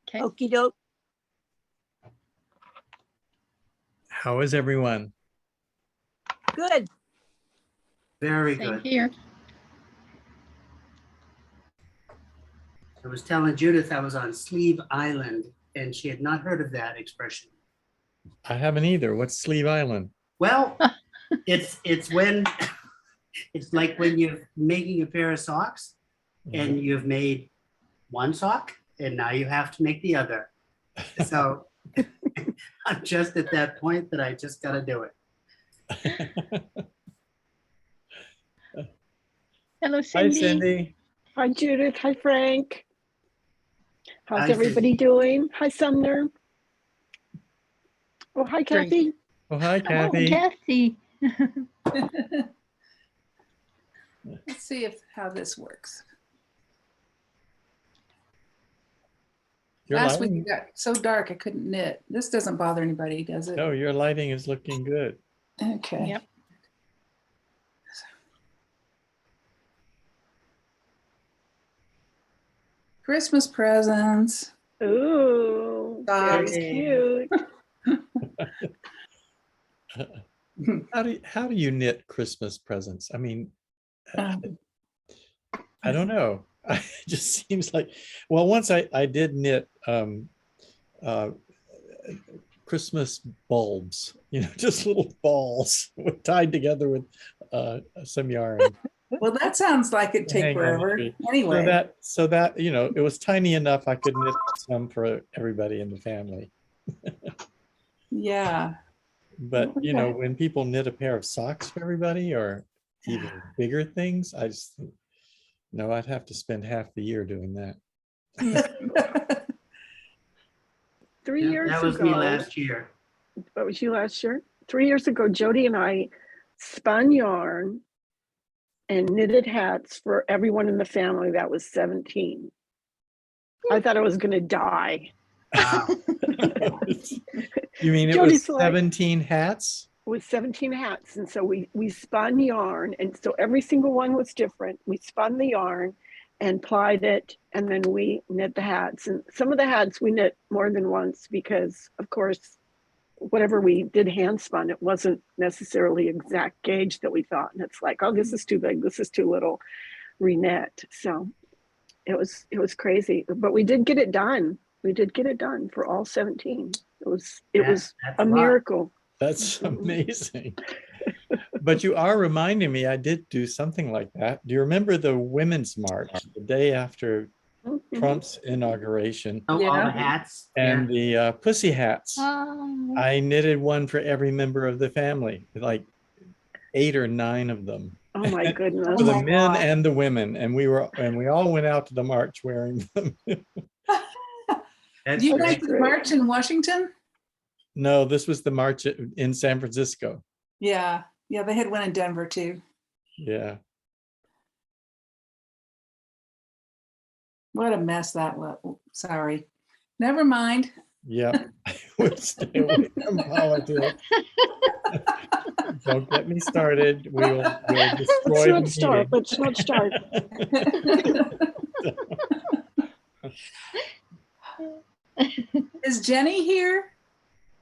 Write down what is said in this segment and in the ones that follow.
Okay. Okey doke. How is everyone? Good. Very Same good. here. I was telling Judith I was on Sleeve Island and she had not heard of that expression. I haven't either. What's Sleeve Island? Well, it's when, it's like when you're making a pair of socks and you've made one sock and now you have to make the other. So I'm just at that point that I just got to do it. Hello, Hi, Cindy. Cindy. Hi, Judith. Hi, Frank. How's Hi, everybody doing? Hi, Sumner. Oh, hi, Great. Kathy. Oh, hi, Kathy. Kathy. Let's see how this works. Your Last week lighting, it got so dark I couldn't knit. This doesn't bother anybody, does it? no, your lighting is looking good. Okay. Yep. Christmas presents. Ooh, very Dogs. cute. How do you knit Christmas presents? I mean, Um, I don't know. It just seems like, well, once I did knit uh, Christmas bulbs, just little balls tied together with some yarn. Well, that sounds like it'd take Hang on the forever. tree. Anyway. So that it was tiny enough I could knit some for everybody in the family. Yeah. But Okay. when people knit a pair of socks for everybody or even bigger things, I just think, no, I'd have to spend half the year doing that. 3 Yeah, years that was ago. me last year. What was you last year? 3 years ago, Jody and I spun yarn and knitted hats for everyone in the family that was 17. I thought I was going to die. Wow. You mean it Jody's was like- 17 hats? It was 17 hats. And so we spun yarn. And so every single one was different. We spun the yarn and plied it. And then we knit the hats. And some of the hats we knit more than once because, of course, whatever we did hand spun, it wasn't necessarily exact gauge that we thought. And it's like, oh, this is too big. This is too little. Reknit. So it was crazy. But we did get it done. We did get it done for all 17. It was That's a lot. miracle. That's amazing. But you are reminding me, I did do something like that. Do you remember the Women's March, the day after Mhm. Trump's inauguration, Oh, all Yeah. the hats. and the pussy hats? Oh, I knitted one for every member of the family, like 8 or 9 of them, Oh my goodness. for the my men God. and the women, and we all went out to the march wearing them. That's You great. went to the march in Washington? No, this was the march in San Francisco. Yeah. Yeah, they had one in Denver too. Yeah. What a mess that was. Sorry. Never mind. Yeah, I would stay away from politics. Don't get me started. We'll destroy Let's the not start. meeting. Let's not start. Is Jenny here?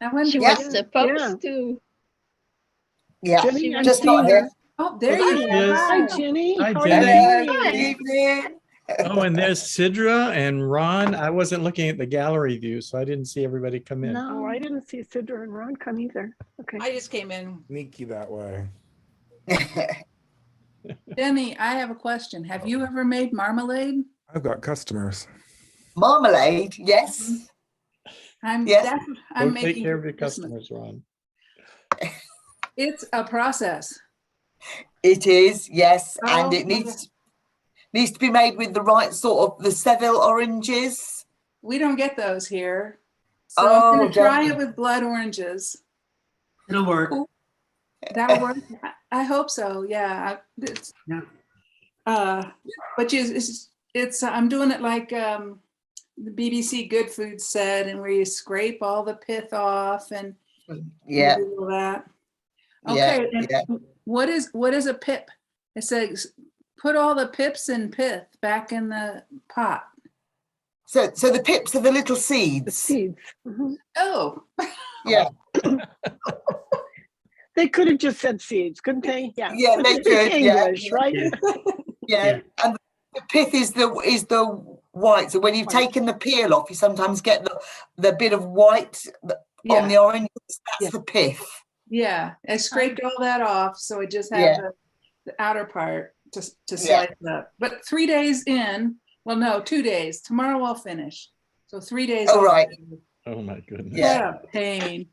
I wonder. she Yeah. was supposed to. Yeah, Jenny, She I'm just seeing not here. her. Oh, there Oh, you there she is. Hi, are. Jenny. Hi, How are Jenny. you Hello, doing? good evening. Oh, and there's Sidra and Ron. I wasn't looking at the gallery view, so I didn't see everybody come in. Oh, I No. didn't see Sidra and Ron come either. Okay. I just came in. Sneaky that way. Jenny, I have a question. Have you ever made marmalade? I've got customers. Marmalade, yes. I'm Yes. I'm Go making take care of for your Christmas. customers, Ron. It's a process. It is, yes, and Oh, it needs to be made with the right sort of the Seville oranges. We don't get those here. So Oh, I'm gonna try don't- it with blood oranges. It'll work. That'll work. I hope so. Yeah. It's, Yeah. but it's I'm doing it like the BBC Good Food said, and where you scrape all the pith off and Yeah, do all that. yeah, Okay. And yeah. what is a pip? It says put all the pips and pith back in the pot. So the pips are the little The seeds. seeds. Mhm. Oh, Yeah. They could have just said seeds, couldn't they? Yeah. Yeah, But they they speak could, yeah. English, right? Yeah. Yeah. And the pith is the white. So when you've White. taken the peel off, you sometimes get the bit of white on yeah, the orange. That's Yeah. the pith. yeah. I scraped all that off, so I just have Yeah. the outer part to Yeah. slice up. But 3 days in, well, no, 2 days. Tomorrow I'll finish. So 3 days. Oh, right. Oh my goodness. Yeah. What a pain.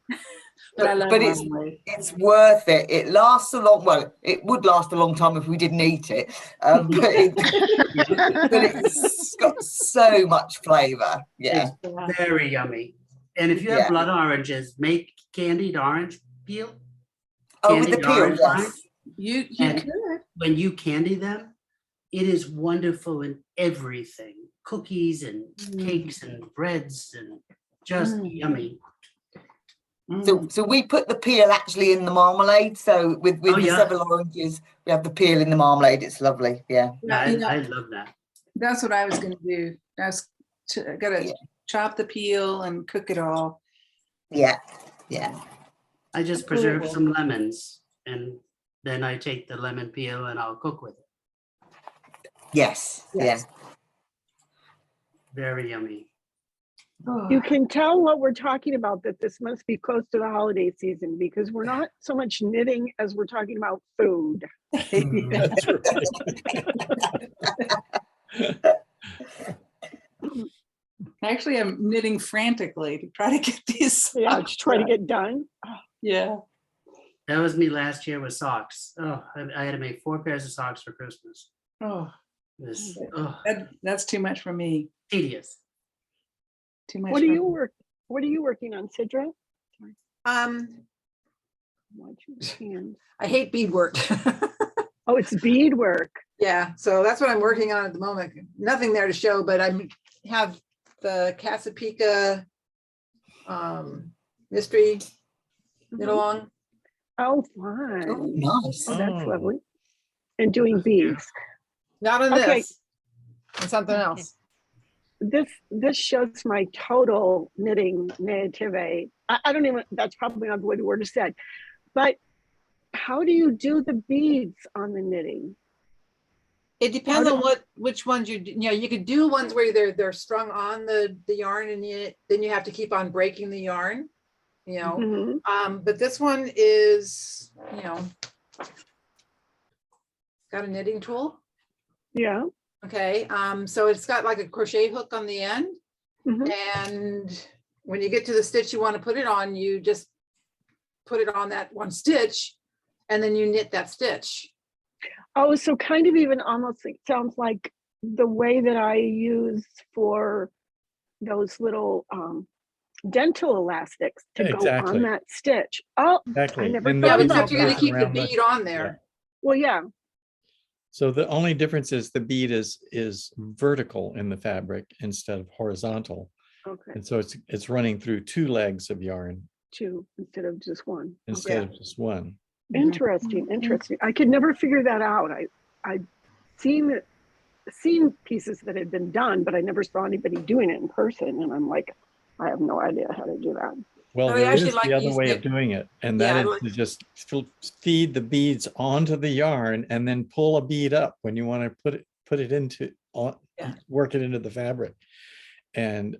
But I love But marmalade. it's worth it. It lasts a long. Well, it would last a long time if we didn't eat it. But it's got so much flavour. Yeah. It's very yummy. And if you have Yeah. blood oranges, make candied orange peel. Oh, with the Candied peel, orange yes. rind. You And- could. When you candy them, it is wonderful in everything. Cookies and cakes and breads and just yummy. So we put the peel actually in the marmalade. So with Oh, the yeah. several oranges, we have the peel in the marmalade. It's lovely. Yeah. I love that. That's what I was gonna do. I was gonna Yeah. chop the peel and cook it all. Yeah. Yeah. I just preserve some lemons and then I take the lemon peel and I'll cook with it. Yes. Yes. Very yummy. You can tell what we're talking about, that this must be close to the holiday season, because we're not so much knitting as we're talking about food. That's right. Actually, I'm knitting frantically to try to get these. Yeah, socks to try to done. get done. Yeah. That was me last year with socks. Oh, I had to make 4 pairs of socks for Christmas. Oh, It was that's too much for me. tedious. Too much. What are for you me. what are you working on, Sidra? Watch your hands. I hate beadwork. Oh, it's beadwork. Yeah, so that's what I'm working on at the moment. Nothing there to show, but I have the Casapika mystery knit along. Oh, Oh, fun. nice. Oh, that's Oh. lovely. And doing beads. Not on Okay. this, on something else. This shows my total knitting naivete. I don't even, that's probably not the way the word is said. But how do you do the beads on the knitting? It depends on which ones you you could do ones where they're strung on the yarn and then you have to keep on breaking the yarn, Mhm. but this one is, got a knitting tool. Yeah. Okay, so it's got like a crochet hook on the end, Mhm. and when you get to the stitch you want to put it on, you just put it on that one stitch, and then you knit that stitch. Oh, so kind of even almost like, sounds like the way that I use for those little dental elastics to go Exactly. on that stitch. Oh, Exactly. I never And the Yeah, thought but bead about except you're going that. to keep the around the- bead on there. Well, yeah. So the only difference is the bead is vertical in the fabric instead of horizontal. Okay. And so it's running through 2 legs of yarn Two instead of just one. instead Okay. of just one. Interesting. Interesting. I could never figure that out. I've seen pieces that had been done, but I never saw anybody doing it in person. And I'm like, I have no idea how to do that. Well, I there actually is like the other using way of it- doing it, and Yeah, I that is like- to just feed the beads onto the yarn and then pull a bead up when you want to put it into Yeah. work it into the fabric. And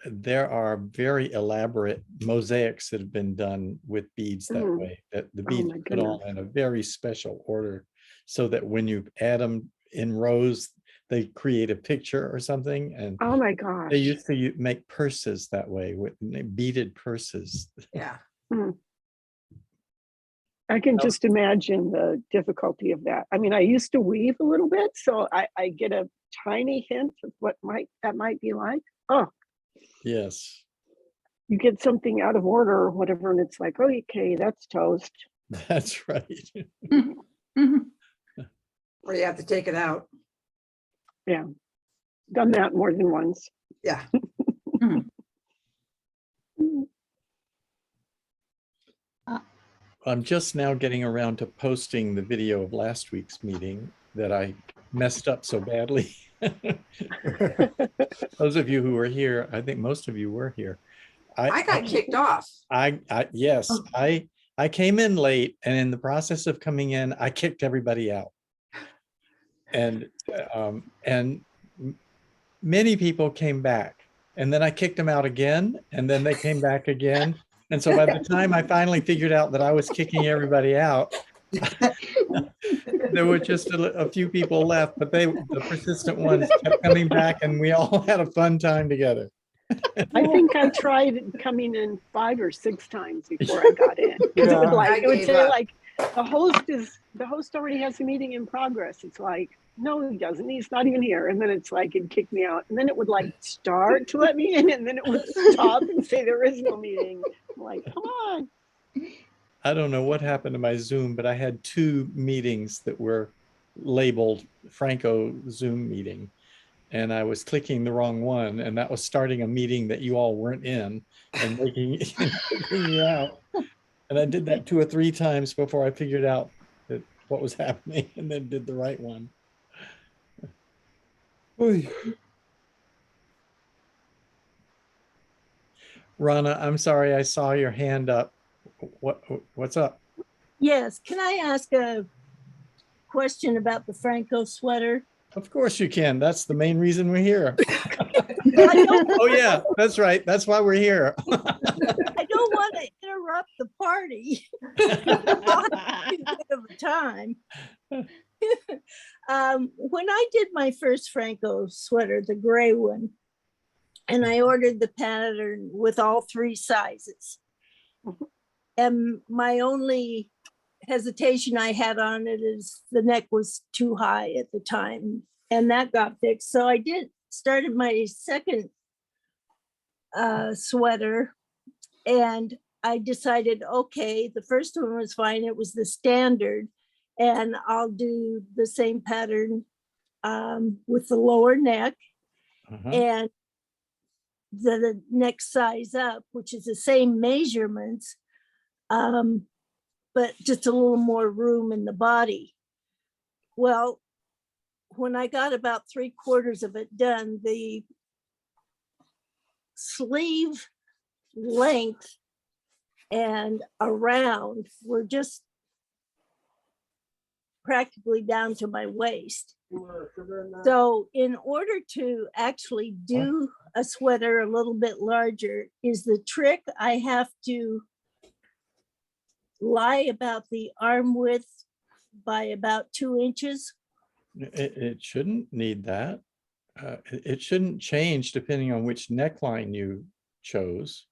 there are very elaborate mosaics that have been done with beads that Mm. way, that the Oh beads my are put on in a very special order, so that when you add them in rows, they create a picture or something. And Oh my gosh. they used to make purses that way, with beaded purses. Yeah. I can just imagine the difficulty of that. I mean, I used to weave a little bit, so I get a tiny hint of what that might be like. Oh, Yes, you get something out of order or whatever, and it's like, oh, okay, that's toast. that's right. Or you have to take it out. Yeah, done that more than once. Yeah. I'm just now getting around to posting the video of last week's meeting that I messed up so badly. Those of you who were here, I think most of you were here. I got kicked off. Yes, Oh. I came in late, and in the process of coming in, I kicked everybody out. And many people came back, and then I kicked them out again, and then they came back again. And so by the time I finally figured out that I was kicking everybody out, there were just a few people left, but the persistent ones kept coming back, and we all had a fun time together. I think I tried coming in 5 or 6 times before I got in. 'Cause Yeah. it would gave say up. like, the host already has a meeting in progress. It's like, no, he doesn't. He's not even here. And then it's like, it'd kick me out. And then it would like start to let me in, and then it would stop and say there is no meeting. I'm like, come on. I don't know what happened to my Zoom, but I had 2 meetings that were labeled Phrancko Zoom meeting. And I was clicking the wrong one, and that was starting a meeting that you all weren't in and kicking you out. And I did that 2 or 3 times before I figured out what was happening, and then did the right one. Oy. Rana, I'm sorry, I saw your hand up. What's up? Yes, can I ask a question about the Phrancko sweater? Of course you can. That's the main reason we're here. I don't, Oh yeah, that's right. That's why we're here. I don't want to interrupt the party. I'll have a bit of a time. When I did my first Phrancko sweater, the gray one, and I ordered the pattern with all 3 sizes. And my only hesitation I had on it is the neck was too high at the time, and that got fixed. So I started my second sweater, and I decided, okay, the first one was fine. It was the standard, and I'll do the same pattern with the lower neck and the next size up, which is the same measurements, but just a little more room in the body. Well, when I got about 3/4 of it done, the sleeve length and around were just practically down to my waist. So in order to actually do a sweater a little bit larger, is the trick I have to lie about the arm width by about 2 inches? It shouldn't need that. It shouldn't change depending on which neckline you chose.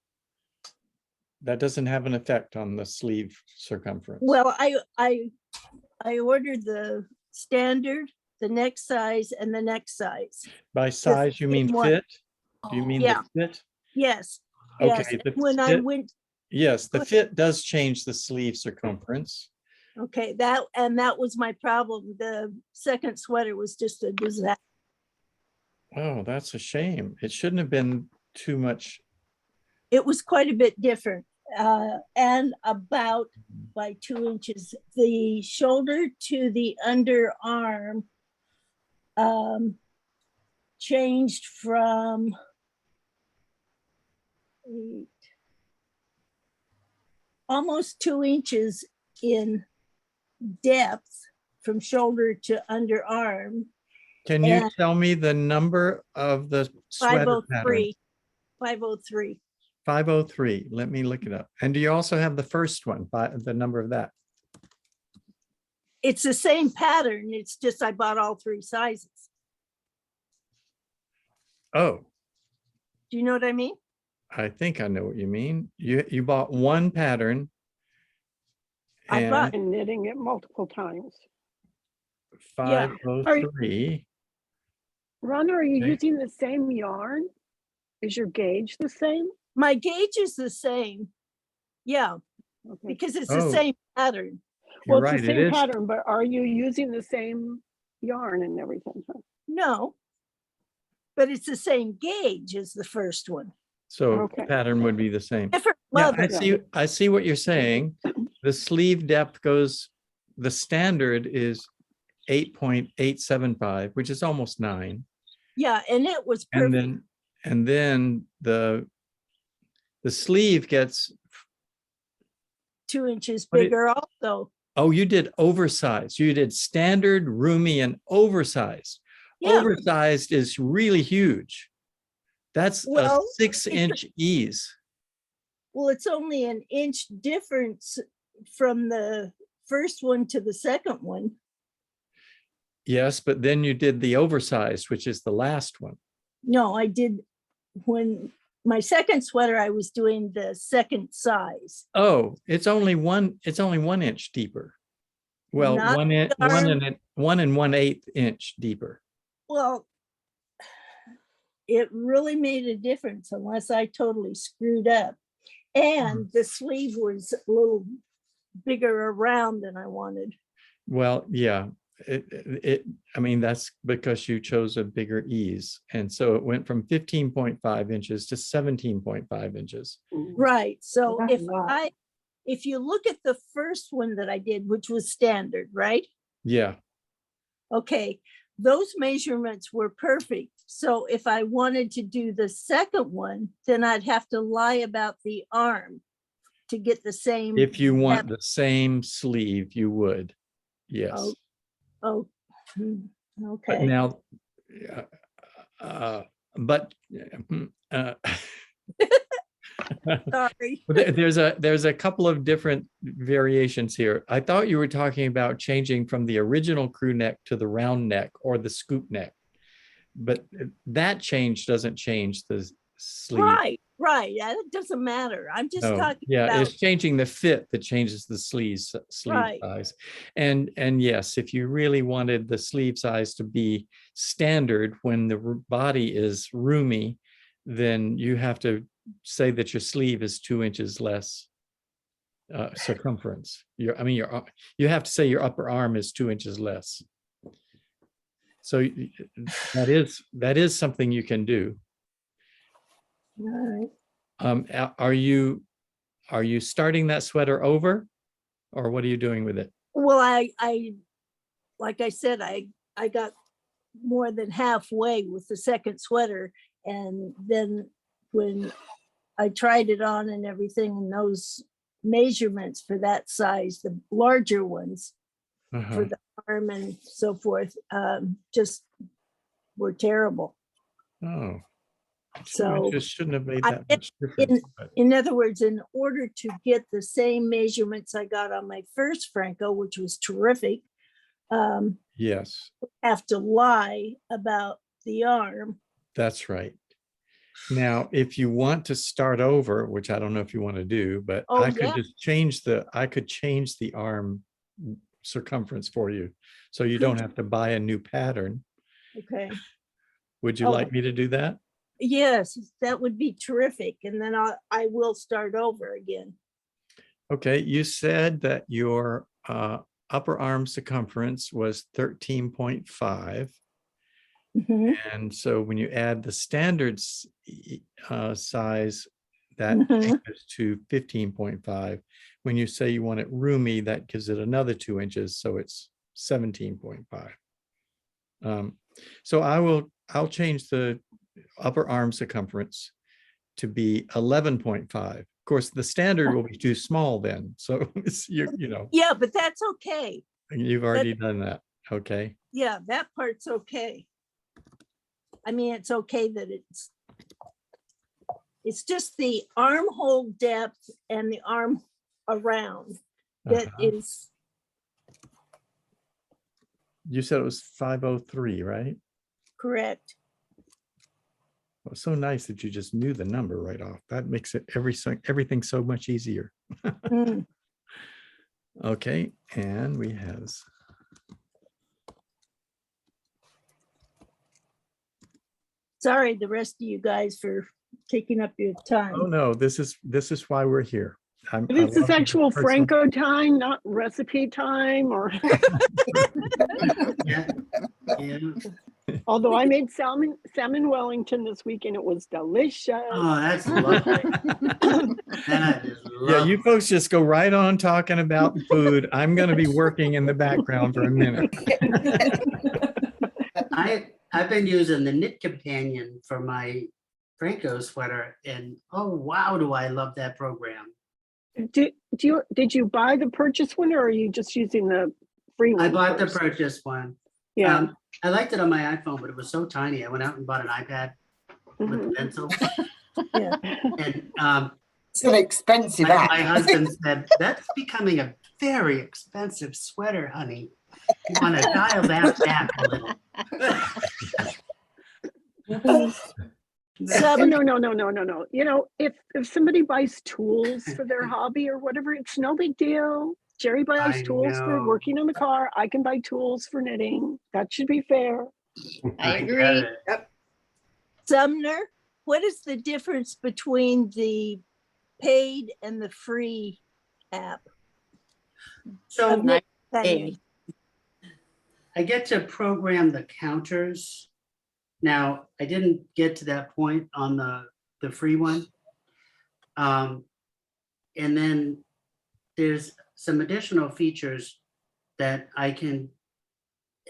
That doesn't have an effect on the sleeve circumference. Well, I ordered the standard, the next size, and the next size. By size, you mean same one. fit? Do you mean Yeah. the fit? Yes. Okay, Yes. the When I fit- went, Yes, the fit does change the sleeve circumference. okay, that was my problem. The second sweater was just a disaster. Oh, that's a shame. It shouldn't have been too much. It was quite a bit different, and about by 2 inches. The shoulder to the underarm changed from almost 2 inches in depth from shoulder to underarm. Can you And- tell me the number of the sweater pattern? 503. 503. 503. Let me look it up. And do you also have the first one, by the number of that? It's the same pattern. It's just I bought all 3 sizes. Oh, Do you know what I mean? I think I know what you mean. You bought one pattern. I And bought- And knitting it multiple times. 503. Rhonda, are you Okay. using the same yarn? Is your gauge the same? My gauge is the same. Yeah, Okay. because it's the Oh. same pattern. You're Well, it's right, the it same is. pattern, but are you using the same yarn and everything? Huh? No. But it's the same gauge as the first one. So the Okay. pattern would be the same. Different Yeah, leather. I see what you're saying. The sleeve depth goes, the standard is 8.875, which is almost 9. Yeah, and it was And perfect. then the sleeve gets, 2 inches What did- bigger also. oh, you did oversized. You did standard, roomy, and oversized. Yeah, Oversized is really huge. That's a Well, 6-inch ease. well, it's only an inch difference from the first one to the second one. Yes, but then you did the oversized, which is the last one. No, I did, when my second sweater, I was doing the second size. Oh, it's only 1 inch deeper. Well, Not 1 inch, the arm. 1 and 1/8 inch deeper. Well, it really made a difference unless I totally screwed up. And the sleeve was a little bigger around than I wanted. Well, yeah, I mean, that's because you chose a bigger ease. And so it went from 15.5 inches to 17.5 inches. Right, so That's a lot. if you look at the first one that I did, which was standard, right? Yeah, Okay, those measurements were perfect. So if I wanted to do the second one, then I'd have to lie about the arm to get the same. if you want depth. the same sleeve, you would. Yes. Oh, But okay. now, but Sorry. there's a couple of different variations here. I thought you were talking about changing from the original crew neck to the round neck or the scoop neck, but that change doesn't change the sleeve. Right. It doesn't matter. I'm just No, talking yeah, about. it's changing the fit that changes the sleeve Right. size. And yes, if you really wanted the sleeve size to be standard when the body is roomy, then you have to say that your sleeve is 2 inches less circumference. You have to say your upper arm is 2 inches less. So that is something you can do. All right. Are you starting that sweater over, or what are you doing with it? Well, I like I said, I got more than halfway with the second sweater. And then when I tried it on and everything, and those measurements for that size, the larger ones for the arm and so forth, just were terrible. Oh, So just shouldn't have made I- that much difference. but- in other words, in order to get the same measurements I got on my first Phrancko, which was terrific, Yes, have to lie about the arm. that's right. Now, if you want to start over, which I don't know if you want to do, but Oh, I could yeah. just change the arm circumference for you. So you don't have to buy a new pattern. Okay. Would you Oh. like me to do that? Yes, that would be terrific. And then I will start over again. Okay, you said that your upper arm circumference was 13.5. Mhm. And so when you add the standard size, that Mhm. goes to 15.5. When you say you want it roomy, that gives it another 2 inches, so it's 17.5. So I'll change the upper arm circumference to be 11.5. Of course, the standard will be too small then. So it's, Yeah, but that's okay. you've already done that. Okay. Yeah, that part's okay. I mean, it's okay that it's just the armhole depth and the arm around that is. You said it was 503, right? Correct. Well, so nice that you just knew the number right off. That makes it everything so much easier. Mm. Okay, and we have. Sorry, the rest of you guys, for taking up your time. Oh no, this is why we're here. This is actual Phrancko time, not recipe time, or Yeah. Yeah. although I made salmon Wellington this weekend, it was delicious. Oh, that's lovely. That is Yeah, lovely. you folks just go right on talking about the food. I'm going to be working in the background for a minute. I've been using the Knit Companion for my Phrancko sweater, and oh wow, do I love that program. Did you buy the purchase one, or are you just using the free one? I bought the first? purchase one. Yeah. I liked it on my iPhone, but it was so tiny. I went out and bought an iPad with Mhm. a pencil. Yeah. And It's an expensive my app. husband said, "That's becoming a very expensive sweater, honey. You want to dial that back a little." Some, No. You know, if somebody buys tools for their hobby or whatever, it's no big deal. Jerry buys I tools for know. working on the car. I can buy tools for knitting. That should be fair. I get agree. it. Sumner, what is the difference between the paid and the free app? So of Knit Companion? I get to program the counters. Now, I didn't get to that point on the free one. And then there's some additional features that I can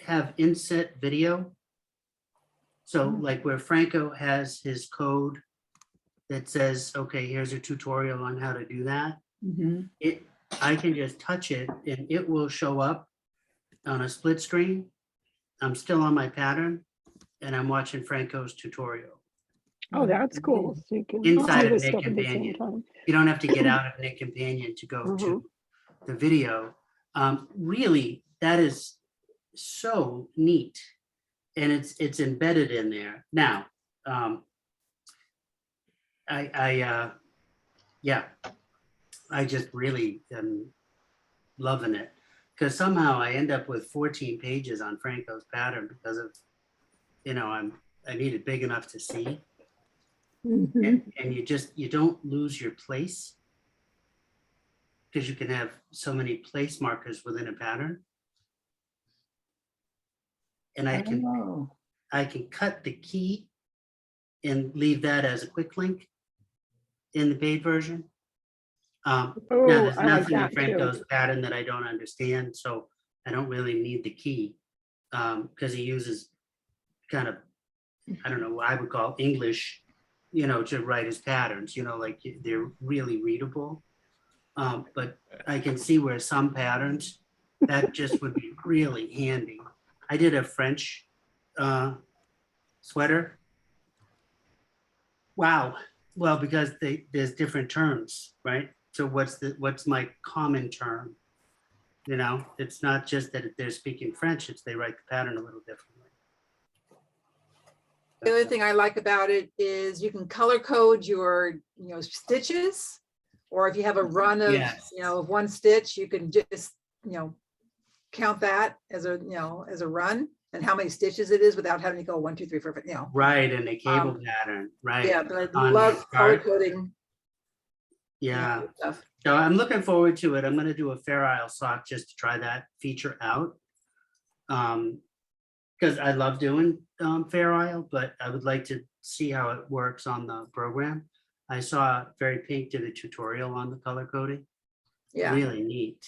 have inset video. So like where Phrancko has his code that says, okay, here's a tutorial on how to do that. Mhm. I can just touch it and it will show up on a split screen. I'm still on my pattern and I'm watching Phrancko's tutorial. Oh, that's cool. So you can Inside do of this Knit stuff at the same Companion. time. You don't have to get out of Knit Companion to go to the video. Really, that is so neat. And it's embedded in there. Now, I just really am loving it. Because somehow I end up with 14 pages on Phrancko's pattern because of, I need it big enough to see. Mhm. And you don't lose your place because you can have so many place markers within a pattern. And I Oh. can cut the key and leave that as a quick link in the paid version. Now there's I like nothing in that too. Phrancko's pattern that I don't understand, so I don't really need the key because he uses kind of, I don't know what I would call English, to write his patterns, like they're really readable. But I can see where some patterns that just would be really handy. I did a French sweater. Wow. Well, because there's different terms, right? So what's my common term? It's not just that they're speaking French, it's they write the pattern a little differently. The other thing I like about it is you can color code your, stitches. Or if you have a run of, Yes. One stitch, you can just, count that as a run and how many stitches it is without having to go 1, 2, 3, 4, 5, Right, and a cable pattern, right? Yeah, but I on love the color chart. coding. Yeah. Stuff. So I'm looking forward to it. I'm going to do a Fair Isle sock just to try that feature out. Because I love doing Fair Isle, but I would like to see how it works on the program. I saw Very Pink did a tutorial on the color coding. Yeah. Really neat.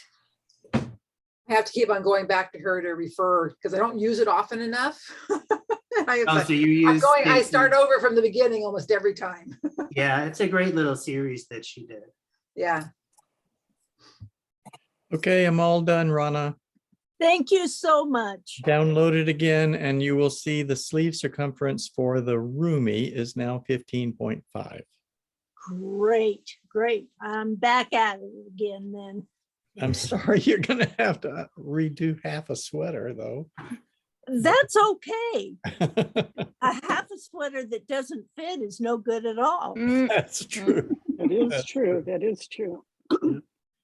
I have to keep on going back to her to refer because I don't use it often enough. So you use. I start over from the beginning almost every time. Yeah, it's a great little series that she did. Yeah. Okay, I'm all done, Rana. Thank you so much. Download it again and you will see the sleeve circumference for the Rumi is now 15.5. Great. I'm back at it again then. I'm sorry, you're gonna have to redo half a sweater though. That's okay. A half a sweater that doesn't fit is no good at all. That's true. That is That's true. That is true.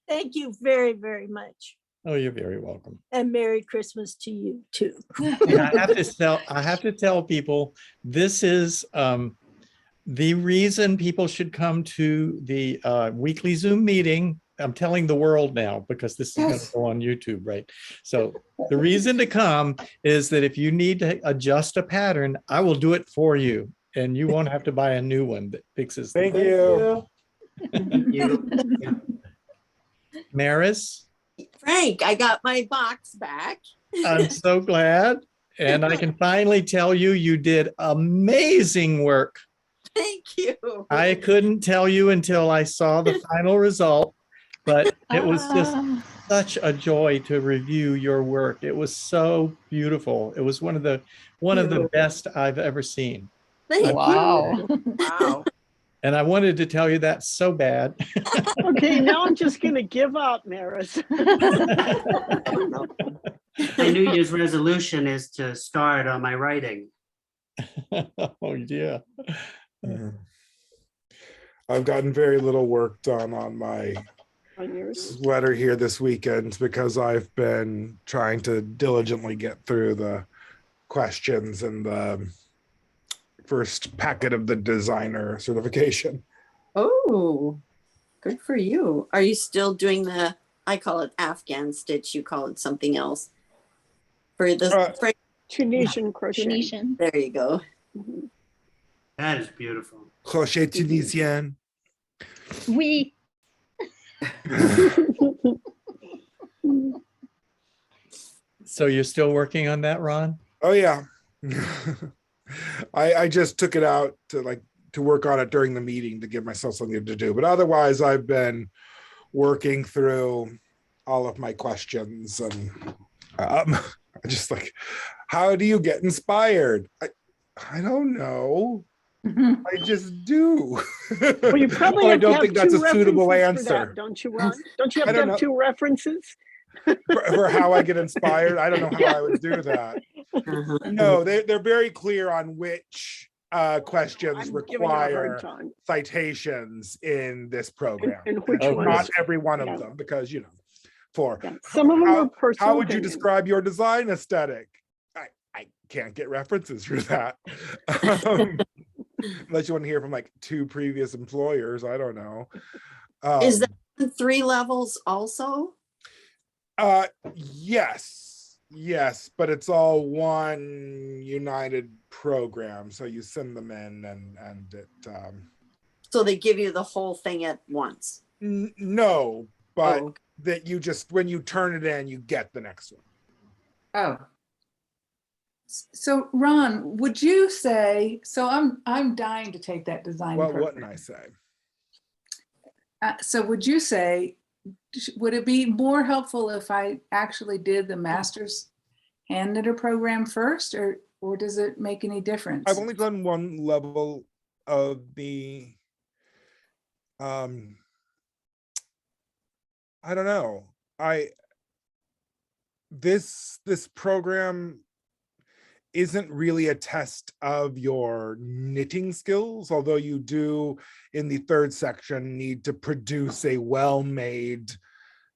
Thank you very, very much. Oh, you're very welcome. And Merry Christmas to you too. And I have to tell people, this is the reason people should come to the weekly Zoom meeting. I'm telling the world now because this is going to go on YouTube, right? So the reason to come is that if you need to adjust a pattern, I will do it for you. And you won't have to buy a new one that fixes. Thank you. Maris, Frank, I got my box back. I'm so glad. And I can finally tell you, you did amazing work. Thank you. I couldn't tell you until I saw the final result, but it was just Ah, such a joy to review your work. It was so beautiful. It was one of the best I've ever seen. Thank wow. you. Wow. And I wanted to tell you that so bad. Okay, now I'm just gonna give up, Maris. My New Year's resolution is to start on my writing. Oh yeah. Mhm. I've gotten very little work done on my On yours. letter here this weekend because I've been trying to diligently get through the questions and the first packet of the designer certification. Oh, good for you. Are you still doing the, I call it Afghan stitch, you call it something else? For the, for, Tunisian crochet. Tunisian. there you go. Mhm. That is beautiful. Crochet Tunisien. We. So you're still working on that, Ron? Oh yeah. I just took it out to work on it during the meeting to give myself something to do. But otherwise I've been working through all of my questions and just like, how do you get inspired? I don't know. I just do. Well, you probably I have to don't have think that's a two suitable references for that, answer don't you, Ron? Don't you I have to don't have know. 2 references? for how I get inspired. I don't know how Yeah. I would do that. Uh-huh. No, they're very clear on which questions I'm giving you a hard require time. citations in this program. And which Oh, ones? Not every one of Yeah. them, because for Yeah. Some of them how- are personal. how would you opinions. describe your design aesthetic? I can't get references for that. Um, unless you want to hear from like 2 previous employers, I don't know. Is that 3 levels also? Yes, but it's all one united program. So you send them in and it So they give you the whole thing at once? no, but Oh, that you just, when you turn it in, you get the next one. oh. So Ron, would you say, so I'm dying to take that design Well, program. wouldn't I say? So would you say, would it be more helpful if I actually did the master's hand knitter program first, or does it make any difference? I've only done one level of the I don't know. This program isn't really a test of your knitting skills, although you do in the 3rd section need to produce a well-made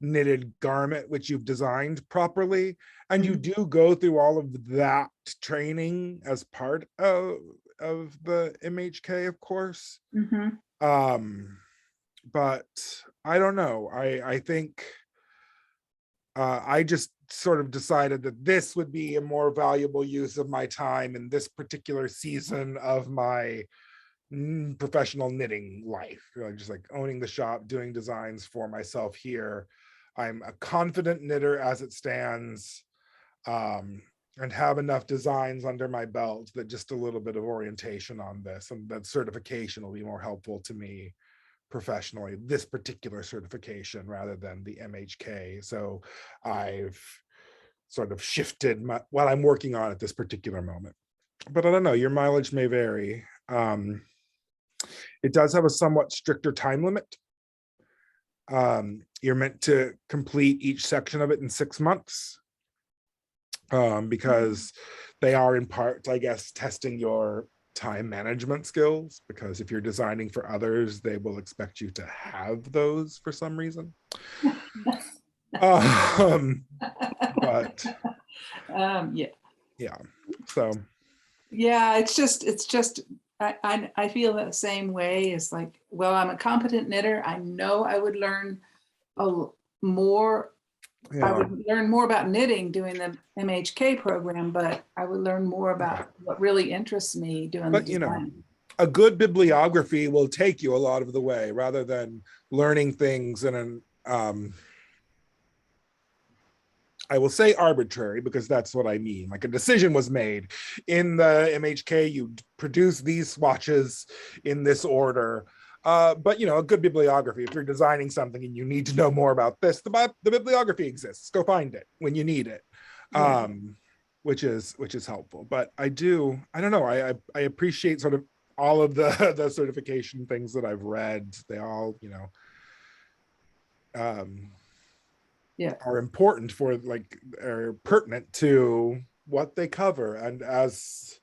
knitted garment which you've designed properly, and you do go through all of that training as part of the MHK, of course. Mhm. But I don't know. I think I just sort of decided that this would be a more valuable use of my time in this particular season of my professional knitting life. Just like owning the shop, doing designs for myself here. I'm a confident knitter as it stands, and have enough designs under my belt that just a little bit of orientation on this and that certification will be more helpful to me professionally, this particular certification rather than the MHK. So I've sort of shifted what I'm working on at this particular moment. But I don't know, your mileage may vary. It does have a somewhat stricter time limit. You're meant to complete each section of it in 6 months, because they are in part, I guess, testing your time management skills, because if you're designing for others, they will expect you to have those for some reason. But Yeah. So Yeah, it's just I feel the same way. It's like, well, I'm a competent knitter. I know I would learn more. I would learn more about knitting doing the MHK program, but I would learn more about what really interests me doing the design. A good bibliography will take you a lot of the way, rather than learning things in an I will say arbitrary because that's what I mean. Like a decision was made in the MHK, you produce these swatches in this order. But you know, a good bibliography, if you're designing something and you need to know more about this, the bibliography exists. Go find it when you need it. Which is helpful. But I don't know, I appreciate sort of all of the certification things that I've read. They all, you know, are important for, like, are pertinent to what they cover. And as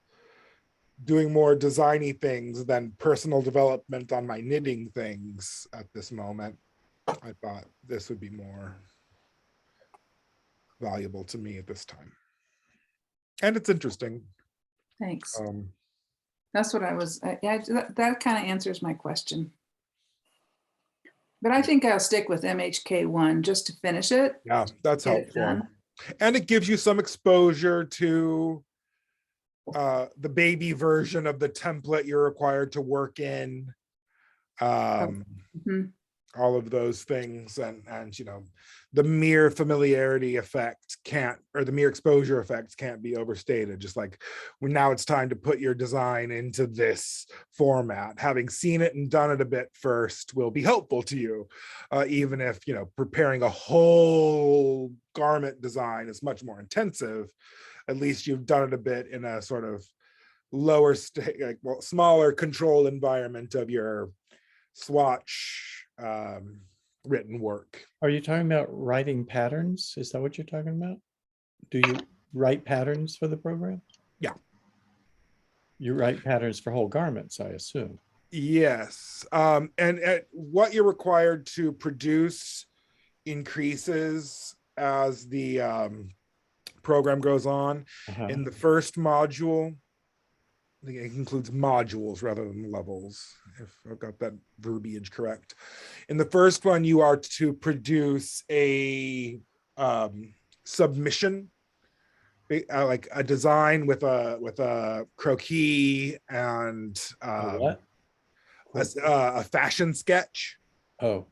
doing more designy things than personal development on my knitting things at this moment, I thought this would be more valuable to me at this time. And it's interesting. Thanks. That's what I was, yeah, that kind of answers my question. But I think I'll stick with MHK1 just to finish it. Yeah, that's Get it helpful. done. And it gives you some exposure to the baby version of the template you're required to work in. Mhm. All of those things, and you know, the mere familiarity effect can't, or the mere exposure effects can't be overstated. Just like when now it's time to put your design into this format, having seen it and done it a bit first will be helpful to you, even if, you know, preparing a whole garment design is much more intensive. At least you've done it a bit in a sort of lower state, like, well, smaller controlled environment of your swatch written work. Are you talking about writing patterns? Is that what you're talking about? Do you write patterns for the program? Yeah. You write patterns for whole garments, I assume. Yes. And what you're required to produce increases as the program goes on. In the first module, I think it includes modules rather than levels, if I've got that verbiage correct. In the first one, you are to produce a submission, like a design with a croquis and a fashion sketch. Oh.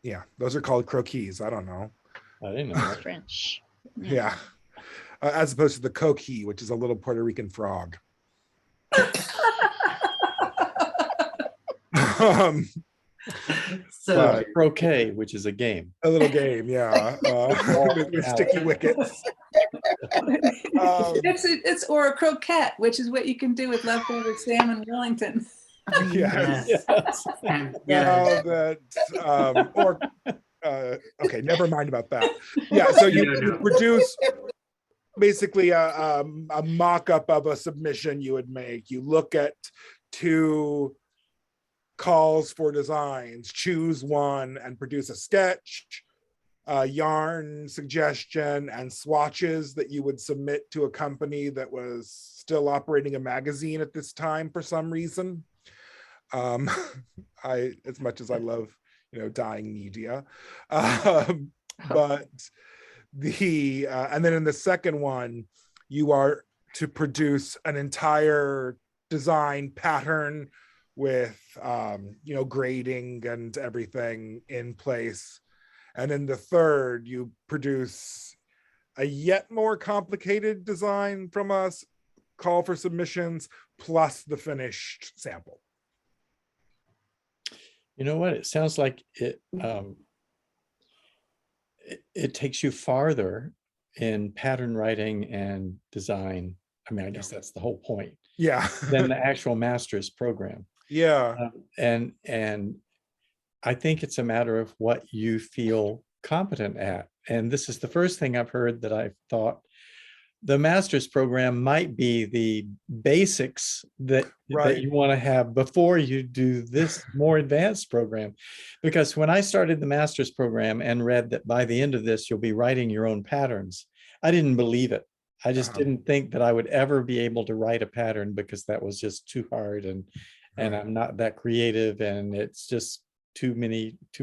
Yeah, those are called croquis. I don't know. I didn't know that. French. Yeah. As opposed to the coquille, which is a little Puerto Rican frog. So croquet, which is a game. A little game, yeah. With sticky wickets. It's or a croquette, which is what you can do with leftover salmon Wellington. Yes. Yes. Okay, never mind about that. Yeah, so you produce basically a mock-up of a submission you would make. You look at 2 calls for designs, choose one and produce a sketch, yarn suggestion, and swatches that you would submit to a company that was still operating a magazine at this time for some reason. As much as I love, you know, dyeing media, but and then in the second one, you are to produce an entire design pattern with you know, grading and everything in place. And in the third, you produce a yet more complicated design from us, call for submissions, plus the finished sample. You know what? It sounds like it takes you farther in pattern writing and design. I mean, I guess that's the whole point. Yeah. Than the actual master's program. Yeah. And I think it's a matter of what you feel competent at. And this is the first thing I've heard that I've thought the master's program might be the basics that you want to have before you do this more advanced program. Because when I started the master's program and read that by the end of this, you'll be writing your own patterns, I didn't believe it. I just didn't think that I would ever be able to write a pattern, because that was just too hard, and I'm not that creative, and it's just too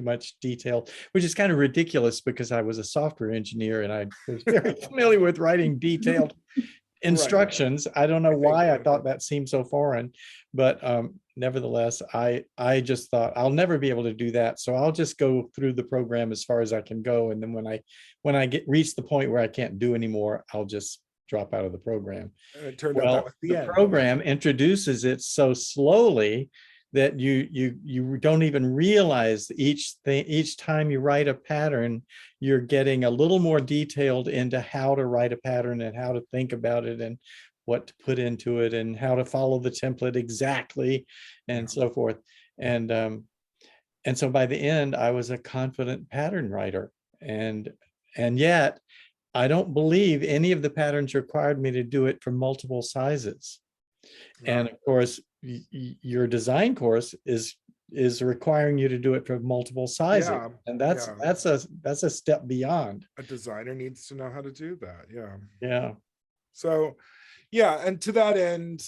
much detail, which is kind of ridiculous because I was a software engineer and I was very familiar with writing detailed instructions. I don't know why I thought that seemed so foreign, but nevertheless, I just thought I'll never be able to do that. So I'll just go through the program as far as I can go. And then when I reach the point where I can't do anymore, I'll just drop out of the program. It turned out that Well, was the the end. program introduces it so slowly that you don't even realize each time you write a pattern, you're getting a little more detailed into how to write a pattern and how to think about it and what to put into it and how to follow the template exactly and so forth. And so by the end, I was a confident pattern writer. And yet I don't believe any of the patterns required me to do it for multiple sizes. And of course, your design course is requiring you to do it for multiple sizes. Yeah, And that's a step beyond. A designer needs to know how to do that. Yeah. Yeah. So, yeah, and to that end,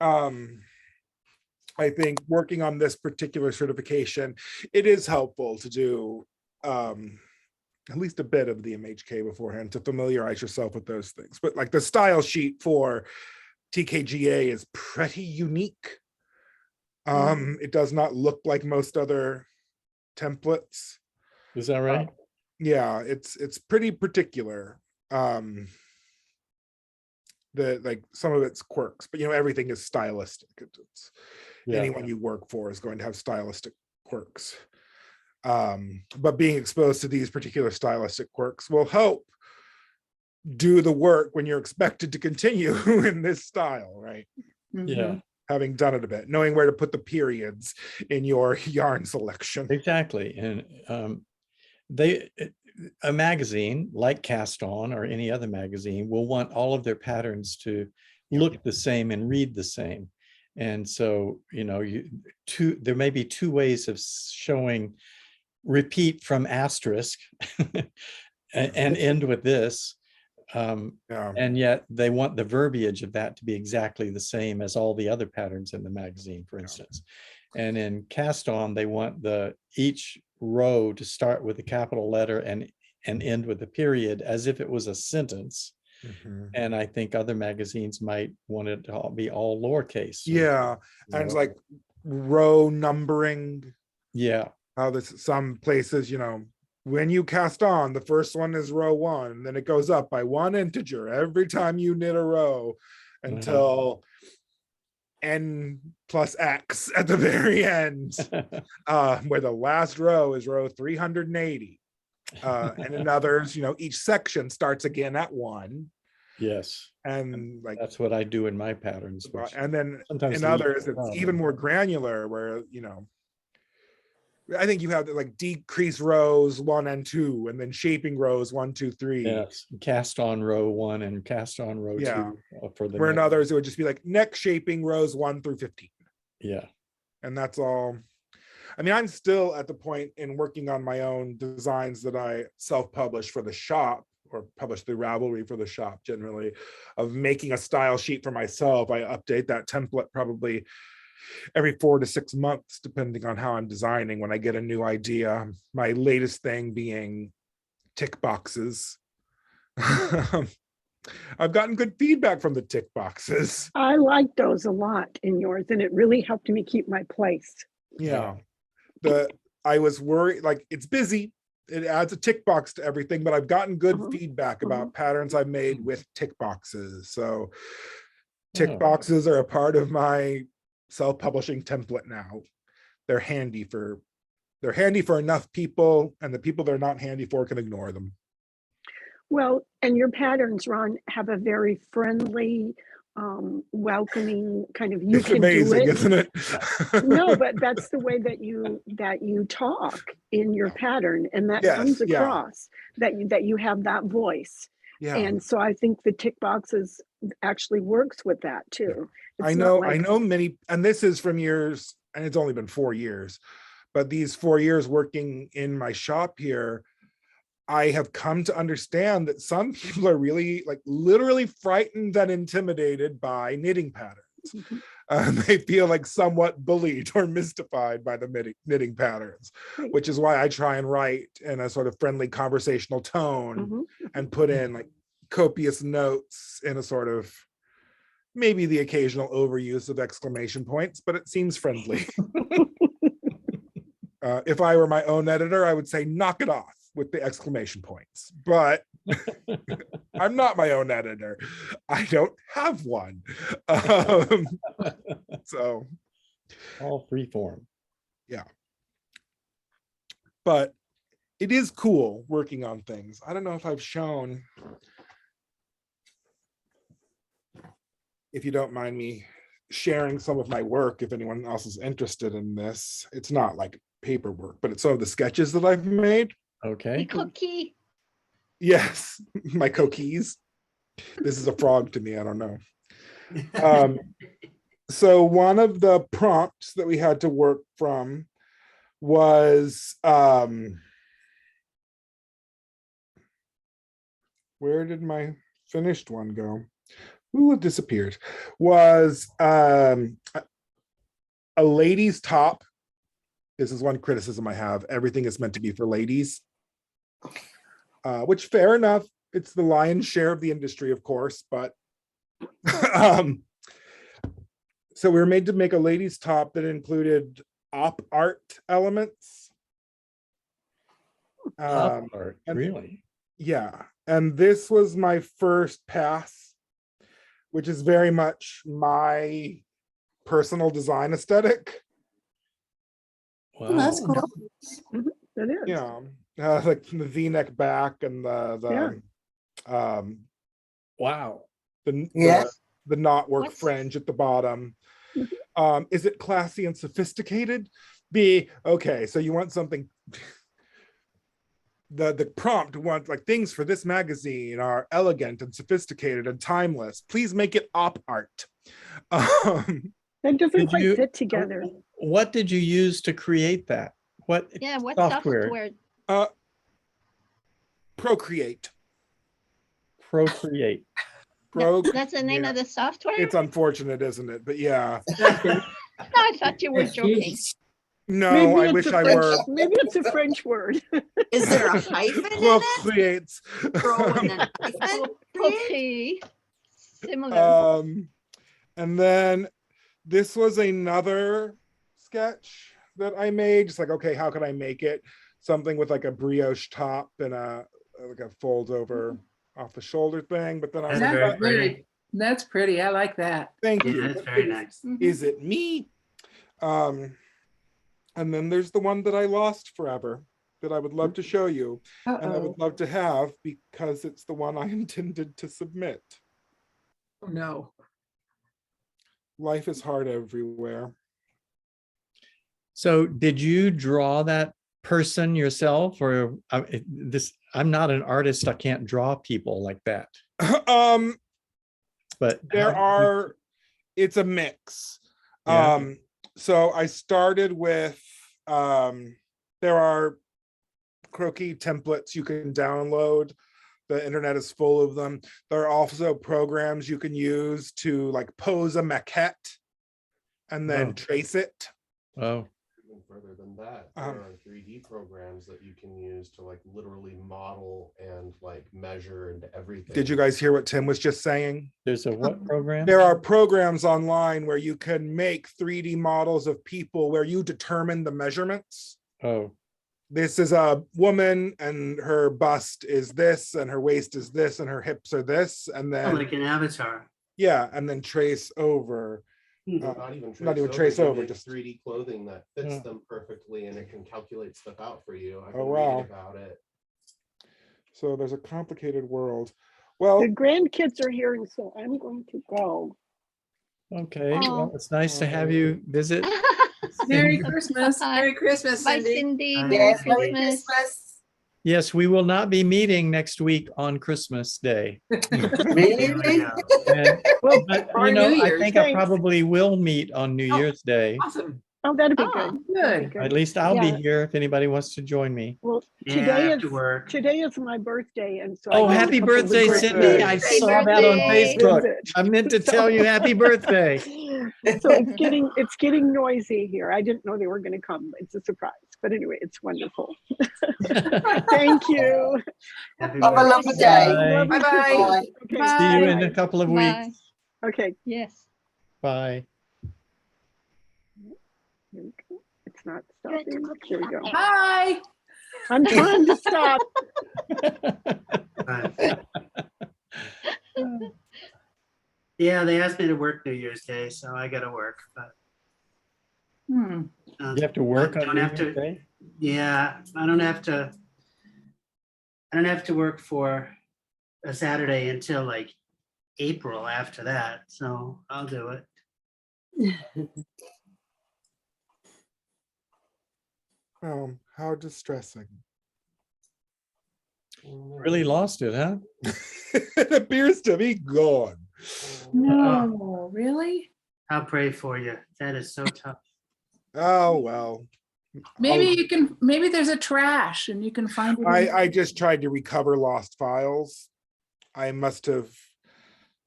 I think working on this particular certification, it is helpful to do at least a bit of the MHK beforehand to familiarize yourself with those things. But like the style sheet for TKGA is pretty unique. It does not look like most other templates. Is that right? Yeah, it's pretty particular. Like some of its quirks, but everything is stylistic. It's anyone you work for is going to have stylistic quirks. But being exposed to these particular stylistic quirks will help do the work when you're expected to continue in this style, right? Yeah. Having done it a bit, knowing where to put the periods in your yarn selection. Exactly. And a magazine like Cast On or any other magazine will want all of their patterns to look the same and read the same. And so, there may be two ways of showing repeat from asterisk and end with this. And yet they want the verbiage of that to be exactly the same as all the other patterns in the magazine, for instance. And in Cast On, they want each row to start with a capital letter and end with a period as if it was a sentence. And I think other magazines might want it to be all lowercase. Yeah, and it's like row numbering. Yeah. How some places, when you cast on, the first one is row 1, and then it goes up by 1 integer every time you knit a row until n plus x at the very end, where the last row is row 380. And in others, each section starts again at 1. Yes. And like that's what I do in my patterns. And then in others, it's even more granular where, I think you have like decrease rows 1 and 2, and then shaping rows 1, 2, 3. Yes, cast on row 1 and cast on row 2 for the. Where in others it would just be like neck shaping rows 1 through 15. Yeah, and that's all. I mean, I'm still at the point in working on my own designs that I self-publish for the shop, or publish through Ravelry for the shop generally, of making a style sheet for myself. I update that template probably every 4 to 6 months, depending on how I'm designing when I get a new idea. My latest thing being tick boxes. I've gotten good feedback from the tick boxes. I like those a lot in yours, and it really helped me keep my place. Yeah. I was worried, like it's busy. It adds a tick box to everything, but I've gotten good feedback about patterns I've made with tick boxes. So tick boxes are a part of my self-publishing template now. They're handy for enough people, and the people they're not handy for can ignore them. Well, and your patterns, Ron, have a very friendly, welcoming kind of, you it's can amazing, do it. isn't it? No, but that's the way that you talk in your pattern, and that comes across that you have that voice. Yeah. And so I think the tick boxes actually works with that too. I know many, and this is from years, and it's only been 4 years, but these 4 years working in my shop here, I have come to understand that some people are really like literally frightened and intimidated by knitting patterns. They feel like somewhat bullied or mystified by the knitting patterns, which is why I try and write in a sort of friendly conversational tone and put in like copious notes in a sort of maybe the occasional overuse of exclamation points, but it seems friendly. If I were my own editor, I would say knock it off with the exclamation points, but I'm not my own editor. I don't have one. So All free form. yeah. But it is cool working on things. I don't know if I've shown, if you don't mind me sharing some of my work, if anyone else is interested in this. It's not like paperwork, but it's some of the sketches that I've made. Okay. Cookie. Yes, my cookies. This is a frog to me, I don't know. So one of the prompts that we had to work from was, where did my finished one go? Ooh, it disappeared. Was a lady's top. This is one criticism I have. Everything is meant to be for ladies. Which fair enough. It's the lion's share of the industry, of course, but so we were made to make a lady's top that included op art elements. Art, and- really? Yeah, and this was my first pass, which is very much my personal design aesthetic. Oh, that's Wow. cool. It is. Yeah, like the V-neck back and the Wow. Yes. the knotwork What's- fringe at the bottom. Mhm. Is it classy and sophisticated? B, okay, so you want something. The prompt wants like things for this magazine are elegant and sophisticated and timeless. Please make it op art. That doesn't Did quite you- fit together. What did you use to create that? What Yeah, what software? software? Procreate. Procreate. That's the name of the software? It's unfortunate, isn't it? But yeah. No, I thought you were joking. No, I wish it's a I French- were. Maybe it's a French word. Is there a hyphen in it? Procreates. Pro and then hyphen? Poultry. Similar. And then this was another sketch that I made. Just like, okay, how could I make it? Something with like a brioche top and a like a fold over off the shoulder thing. But then I was That's like, very "Oh, pretty. That's pretty. I like that. thank Yeah, you. that's very nice. Is it me? And then there's the one that I lost forever that I would love to show you. And I Uh-oh. would love to have because it's the one I intended to submit. Oh, no. Life is hard everywhere. So did you draw that person yourself, or I'm not an artist. I can't draw people like that. But it's a mix. Yeah. So I started with, there are croquis templates you can download. The internet is full of them. There are also programs you can use to like pose a maquette and then trace it. Oh. Even further than that, there are 3D programs that you can use to like literally model and like measure and everything. Did you guys hear what Tim was just saying? There's a what program? There are programs online where you can make 3D models of people where you determine the measurements. Oh. This is a woman and her bust is this and her waist is this and her hips are this, and then Like an avatar. yeah, and then trace over. Not even trace you over, make just 3D clothing that fits them perfectly, and it can calculate stuff out for you. I can Oh, wow. read about it. So there's a complicated world. Well, The grandkids are here, and so I'm going to go. Okay, Oh. well, it's nice to have you visit. Merry Christmas. Merry Christmas, Bye, Cindy. Cindy. Bye. Merry Yes, Merry Christmas. Christmas. Yes, we will not be meeting next week on Christmas Day. Really? And, Well, but, Or you know, New I Year's. think I Thanks. probably will meet on New Oh. Year's Day. Awesome. oh, that'd be Oh, good. Good. At least I'll Yeah. be here if anybody wants to join me. Well, Yeah, today after work. is my birthday, and so. Oh, I get a happy couple of birthday, weeks Cindy. I Happy saw that on birthday. Facebook. visit. I meant to tell you happy birthday. So it's getting noisy here. I didn't know they were going to come. It's a surprise, but anyway, it's wonderful. Thank you. Happy Have a birthday. lovely day. Bye. Lovely Bye-bye. Christmas. Okay, See you in bye. a couple of Bye. weeks. Okay, Yes. Bye. here we go. It's not stopping. There we go. Hi. I'm trying to stop. Yeah, they asked me to work New Year's Day, so I gotta work, but. Hmm. You have to work on don't New have Year's to. Day? Yeah, I don't have to work for a Saturday until like April after that, so I'll do it. How distressing. Really lost it, huh? It appears to be gone. No, really? I'll pray for you. That is so tough. Oh, well. Maybe you can, maybe there's a trash and you can find it. I just tried to recover lost files. I must have,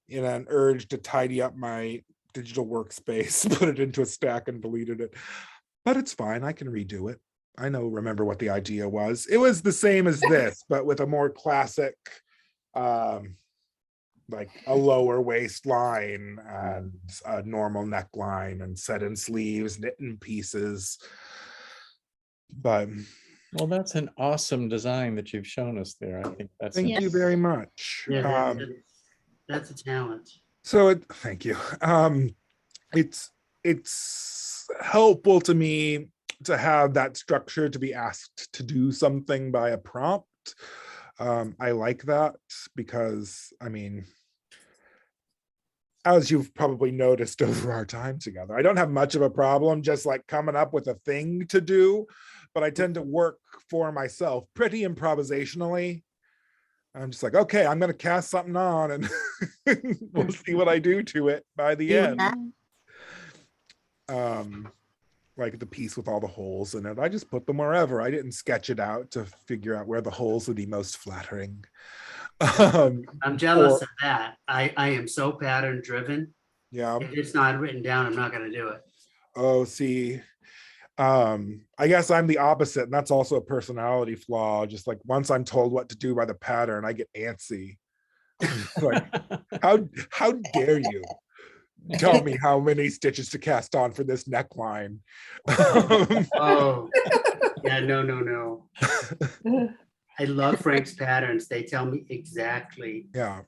in an urge to tidy up my digital workspace, put it into a stack and deleted it. But it's fine. I can redo it. I remember what the idea was. It was the same as this, but with a more classic, like a lower waistline and a normal neckline and set in sleeves, knit in pieces. But well, that's an awesome design that you've shown us there. I think that's thank you very much. Yeah, that's a talent. So thank you. It's helpful to me to have that structure, to be asked to do something by a prompt. I like that because, I mean, as you've probably noticed over our time together, I don't have much of a problem just like coming up with a thing to do, but I tend to work for myself pretty improvisationally. I'm just like, okay, I'm going to cast something on and we'll see what I do to it by the end. Like the piece with all the holes in it, I just put them wherever. I didn't sketch it out to figure out where the holes would be most flattering. I'm jealous of that. I am so pattern driven. Yeah. If it's not written down, I'm not going to do it. Oh, see, I guess I'm the opposite, and that's also a personality flaw. Just like once I'm told what to do by the pattern, I get antsy. Like, how dare you tell me how many stitches to cast on for this neckline? Oh, yeah, no. I love Frank's patterns. They tell me exactly. Yeah.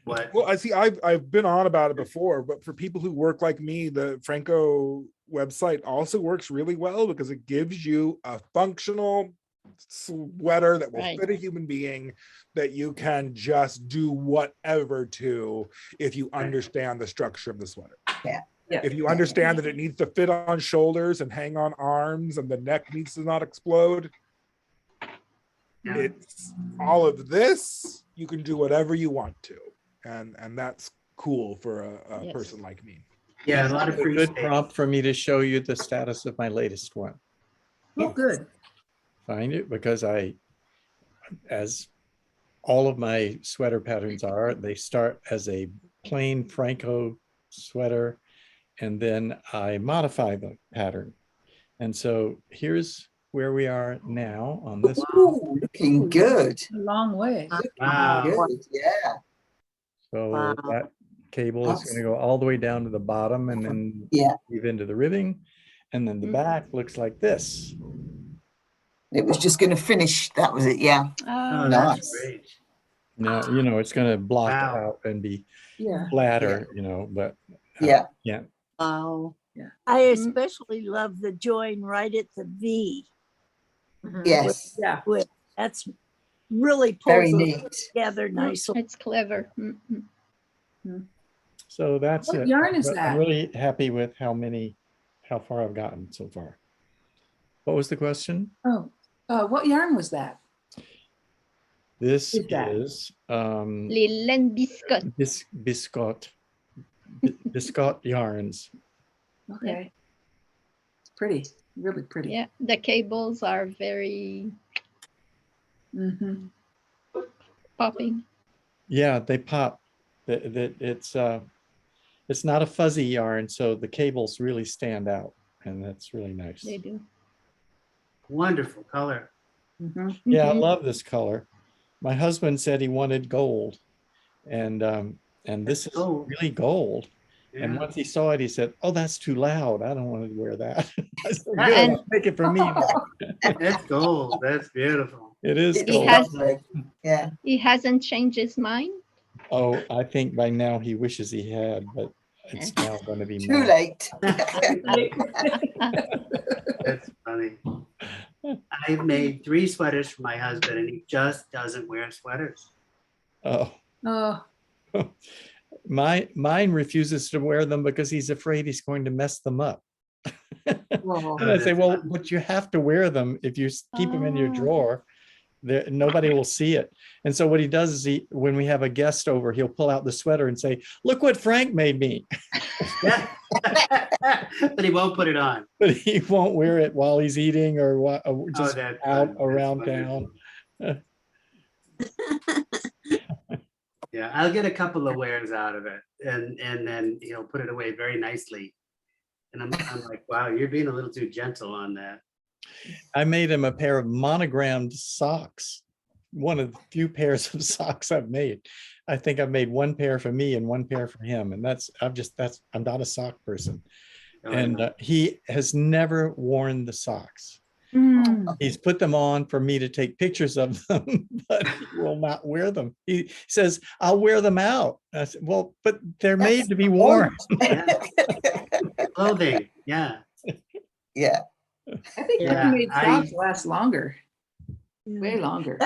What? Well, I see. I've been on about it before, but for people who work like me, the Phrancko website also works really well because it gives you a functional sweater that will fit a human being that you can just do whatever to if you understand the structure of the sweater. Yeah. If you understand that it needs to fit on shoulders and hang on arms and the neck needs to not explode, it's all of this, you can do whatever you want to. And that's cool for a person like me. Yeah, a lot of a free good space. prompt for me to show you the status of my latest one. Oh, good. Find it because as all of my sweater patterns are, they start as a plain Phrancko sweater, and then I modify the pattern. And so here's where we are now on this. Ooh, looking good. A long way. Wow. Good, yeah. So that cable is going to go all the way down to the bottom and then weave into the ribbing. And then the back looks like this. It was just going to finish. That was it. Yeah. Oh, Nice. that's great. Now, it's going to block out and be flatter, but yeah. Wow. Yeah. I especially love the join right at the V. Yes. With that's really very pulls neat together nicely. It's clever. So that's What it. yarn is But that? I'm really happy with how far I've gotten so far. What was the question? Oh, what yarn was that? This that? is Les laines biscotte. biscotte yarns. Okay. It's pretty, really pretty. Yeah, the cables are very popping. Yeah, they pop. It's not a fuzzy yarn, so the cables really stand out, and that's really nice. They do. Wonderful color. Yeah, I love this color. My husband said he wanted gold, and And this is gold. really gold. And Yeah. once he saw it, he said, "Oh, that's too loud. I don't want to wear that." I said, "Good, And- I'll take it from me now." That's gold. That's beautiful. It is It's He gold. has- lovely. Yeah. He hasn't changed his mind. Oh, I think by now he wishes he had, but it's now going to be Too mine. late. That's funny. I've made 3 sweaters for my husband and he just doesn't wear sweaters. Oh, Oh, mine refuses to wear them because he's afraid he's going to mess them up. well, And I say, that's well, funny. but you have to wear them. If you keep them in your Oh. drawer, there, nobody will see it. And so what he does is when we have a guest over, he'll pull out the sweater and say, "Look what Frank made me." Yeah. But he won't put it on. But he won't wear it while he's eating or just that's out fun. That's around town. wonderful. Yeah, I'll get a couple of wears out of it and then he'll put it away very nicely. And I'm like, wow, you're being a little too gentle on that. I made him a pair of monogrammed socks. One of the few pairs of socks I've made. I think I've made 1 pair for me and 1 pair for him. And I'm not a sock person. Oh, And no. he has never worn the socks. Mm. He's put them on for me to take pictures of them, but he will not wear them. He says, "I'll wear them out." I said, "Well, but they're made to be worn." Yeah. Clothing, yeah. Yeah. I think Yeah, homemade I- socks last longer, way longer.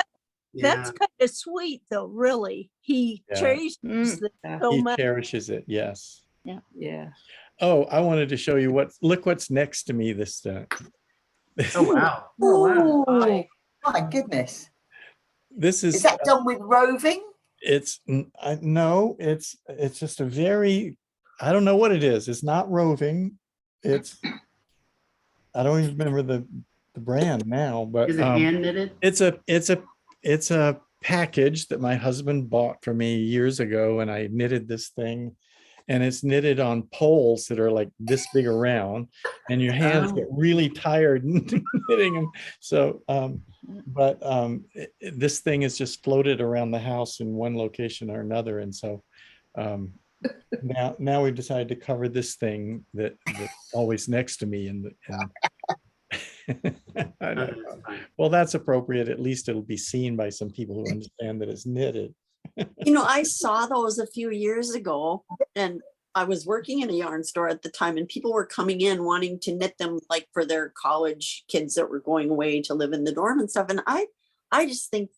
Yeah. That's kind of sweet though, really. He Yeah. cherishes Mm. them Yeah. so He much. cherishes it. Yes. Yeah. Oh, I wanted to show you look what's next to me this time. Oh, wow. Oh, wow. Ooh, my goodness. This Is is, that done with roving? no, it's just a very, I don't know what it is. It's not roving. It's, I don't even remember the brand now, but Is it hand knitted? it's a package that my husband bought for me years ago, and I knitted this thing, and it's knitted on poles that are like this big around, and your hands get really tired knitting them. So, this thing is just floated around the house in one location or another, and so now we've decided to cover this thing that's always next to me, and I don't know. Well, that's appropriate. At least it'll be seen by some people who understand that it's knitted. You know, I saw those a few years ago and I was working in a yarn store at the time and people were coming in wanting to knit them like for their college kids that were going away to live in the dorm and stuff. And I just think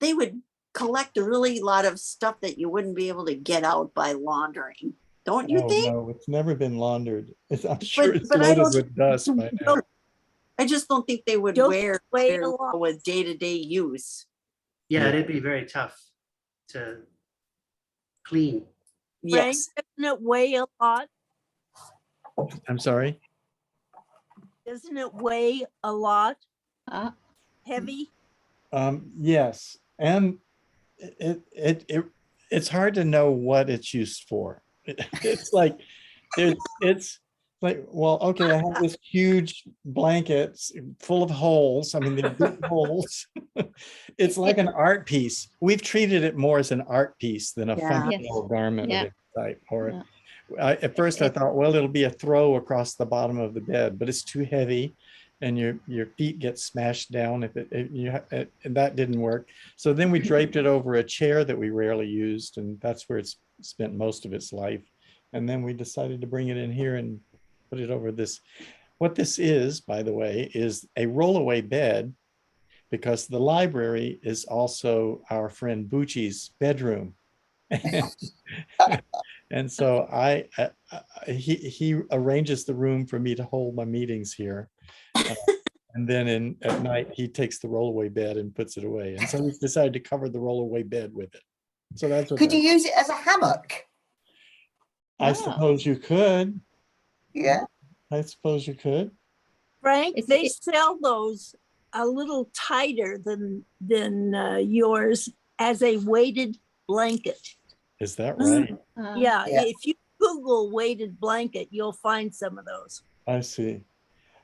they would collect a really lot of stuff that you wouldn't be able to get out by laundering. Don't you think? No, it's never been laundered. I'm sure it's but I loaded don't- with dust by now. I just don't think they would Don't wear weigh very a lot. well with day-to-day use. Yeah, Yeah. it'd be very tough to clean. Frank, Yes. doesn't it weigh a lot? I'm sorry. Doesn't it weigh a lot? Ah. Heavy? Yes, and it's hard to know what it's used for. It's like it's like, well, okay, I have this huge blanket full of holes. I mean, they're big holes. It's like an art piece. We've treated it more as an art piece than a Yeah. functional garment Yeah. of any type. Or Yeah. at first I thought, well, it'll be a throw across the bottom of the bed, but it's too heavy, and your feet get smashed down and that didn't work. So then we draped it over a chair that we rarely used, and that's where it's spent most of its life. And then we decided to bring it in here and put it over this. What this is, by the way, is a rollaway bed, because the library is also our friend Bucci's bedroom. And so he arranges the room for me to hold my meetings here. And then at night, he takes the rollaway bed and puts it away. And so we decided to cover the rollaway bed with it. So that's what Could you use it as a hammock? I suppose you could. Yeah. I suppose you could. Frank, Is they it- sell those a little tighter than yours as a weighted blanket. Is that right? Yeah, Yeah. if you Google weighted blanket, you'll find some of those. I see.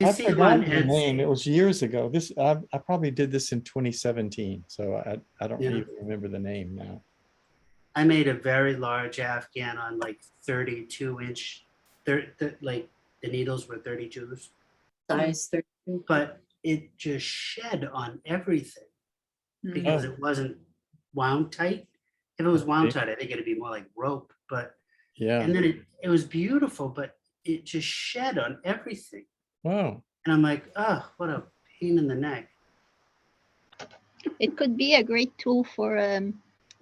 You I see forgot one, the it's- name. It was years ago. I probably did this in 2017, so I don't Yeah. even remember the name now. I made a very large Afghan on like 32-inch, like the needles were 32s, Size 32. but it just shed on everything because Oh. it wasn't wound tight. If it was wound Okay. tight, I think it'd be more like rope, but, Yeah. and then it was beautiful, but it just shed on everything. Wow. And I'm like, oh, what a pain in the neck. It could be a great tool for a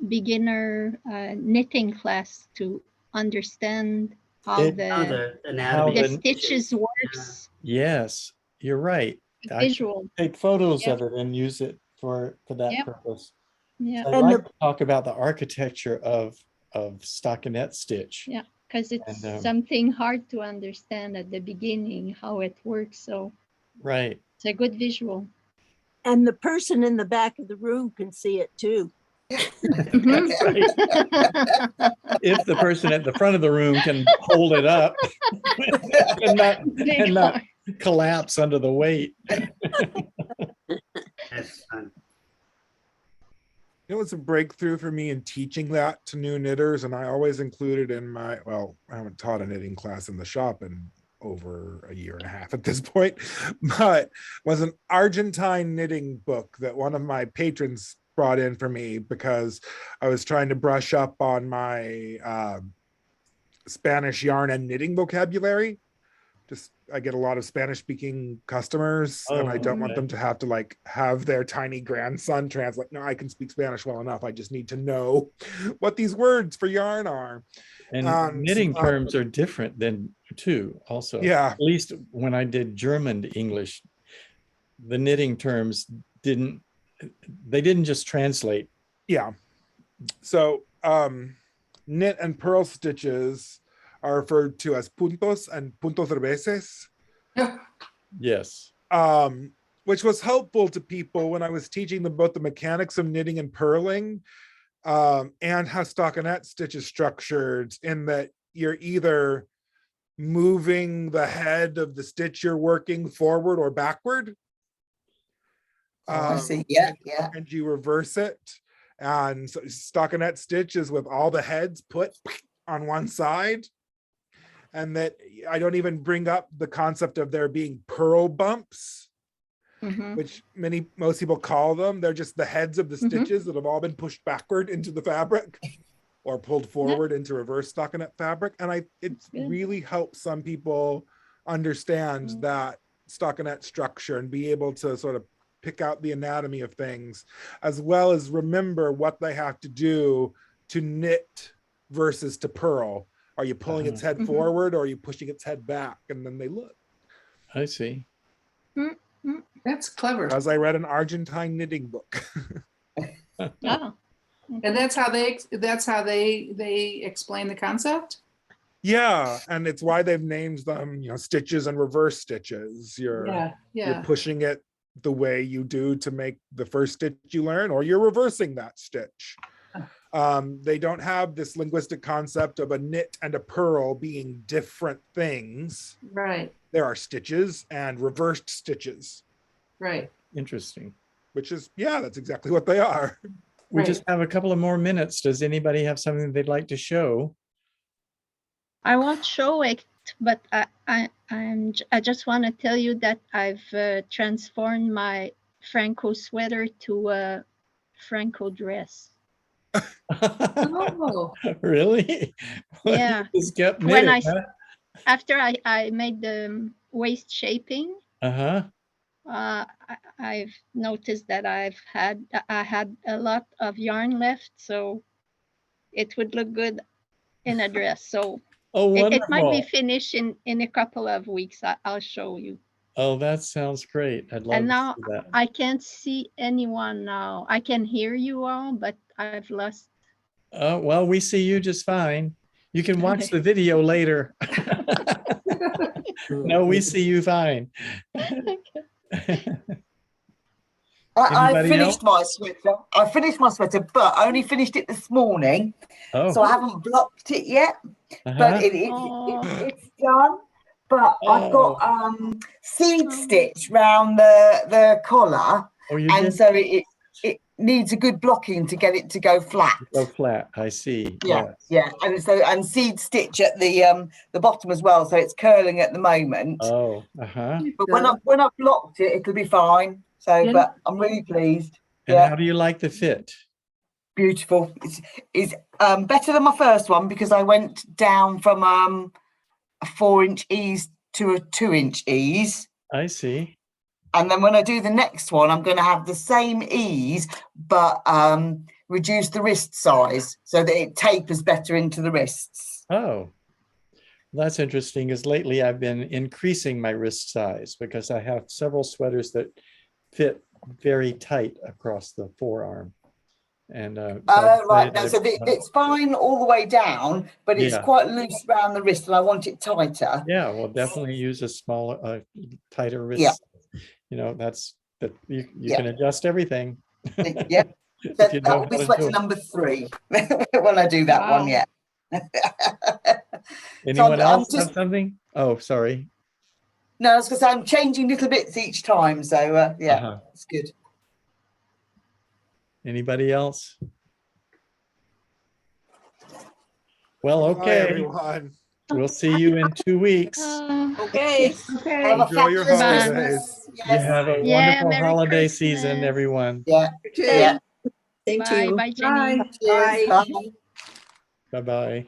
beginner knitting class to understand how It- Oh, the the anatomy. the the- stitches works. Yes, you're right. I should Visual. take photos Yeah. of it and use it for that Yep. purpose. Yeah, I'd And like to talk about the architecture of Stockinette Stitch. yeah, because it's And, something hard to understand at the beginning how it works. So Right. it's a good visual. And the person in the back of the room can see it too. Mhm. If the person at the front of the room can hold it up and Big not heart. collapse under the weight. That's fun. It was a breakthrough for me in teaching that to new knitters, and I always included in my, well, I haven't taught a knitting class in the shop in over a year and a half at this point, but was an Argentine knitting book that one of my patrons brought in for me because I was trying to brush up on my Spanish yarn and knitting vocabulary. Just, I get a lot of Spanish speaking customers and I don't want okay. them to have to like have their tiny grandson translate. No, I can speak Spanish well enough. I just need to know what these words for yarn are. And knitting terms are different than too also. Yeah. At least when I did German to English, the knitting terms didn't just translate. Yeah. So knit and purl stitches are referred to as puntos and puntos reveses. Yes. Which was helpful to people when I was teaching them both the mechanics of knitting and purling, and how stockinette stitch is structured, in that you're either moving the head of the stitch you're working forward or backward. I see. Yeah, yeah. And you reverse it. And so stockinette stitch is with all the heads put on one side. And that I don't even bring up the concept of there being purl bumps, Mhm. which most people call them. They're just the heads of the stitches that have all been pushed backward into the fabric or pulled forward into reverse stockinette fabric. And it really helps some people understand that stockinette structure and be able to sort of pick out the anatomy of things, as well as remember what they have to do to knit versus to purl. Are you pulling its head forward or are you pushing its head back? And then they look. I see. That's clever. As I read an Argentine knitting book. Oh. And that's how they explain the concept? Yeah, and it's why they've named them, stitches and reverse stitches. You're pushing it the way you do to make the first stitch you learn, or you're reversing that stitch. They don't have this linguistic concept of a knit and a purl being different things. Right. There are stitches and reversed stitches. Right. Interesting. Which is, that's exactly what they are. We just have a couple of more minutes. Does anybody have something they'd like to show? I won't show it, but I just want to tell you that I've transformed my Phrancko sweater to a Phrancko dress. Oh. Really? Yeah. Just kept When knitting, huh? after I made the waist shaping, I've noticed that I had a lot of yarn left, so it would look good in a dress. So it might be wonderful. finished in a couple of weeks. I'll show you. Oh, that sounds great. I'd love And now to see that. I can't see anyone now. I can hear you all, but I've lost. Well, we see you just fine. You can watch the video later. No, we see you fine. I finished my sweater. I finished my sweater, but I only finished it this morning. Oh. So I haven't blocked it yet. But it's done. But I've got seed stitch round the collar. Oh, you and did? so it needs a good blocking to get it to go flat. Go flat. I see. Yeah, Yes. yeah, and seed stitch at the bottom as well, so it's curling at the moment. Oh, uh-huh. But when I've blocked it, it'll be fine. So, Yeah. but I'm really pleased. And Yeah, how do you like the fit? beautiful. It's better than my first one because I went down from a 4-inch ease to a 2-inch ease. I see. And then when I do the next one, I'm going to have the same ease, but reduce the wrist size so that it tapers better into the wrists. Oh, that's interesting, because lately I've been increasing my wrist size because I have several sweaters that fit very tight across the forearm. And right, no, so it's fine all the way down, but it's Yeah. quite loose around the wrist, and I want it tighter. Yeah, well, definitely use a smaller, tighter wrist. Yeah. You know, that's that you Yeah. can adjust everything. Yeah, If you that know will be how to sweater do it. number 3 when I do that one. Wow. Yeah. Anyone I'm else have something? Oh, sorry. No, I was going to say I'm changing little bits each time, so yeah, Uh-huh. it's good. Anybody else? Well, Bye, okay. everyone. We'll see you in 2 weeks. Okay. Okay. Have a Enjoy your fabulous Bye. holidays. Christmas. You Yes. have a Yeah, wonderful Merry holiday Christmas. season, everyone. Yeah. You too. Yeah. Same to Bye. you. Bye, Jenny. Bye. Cheers. Bye. Bye. Bye-bye.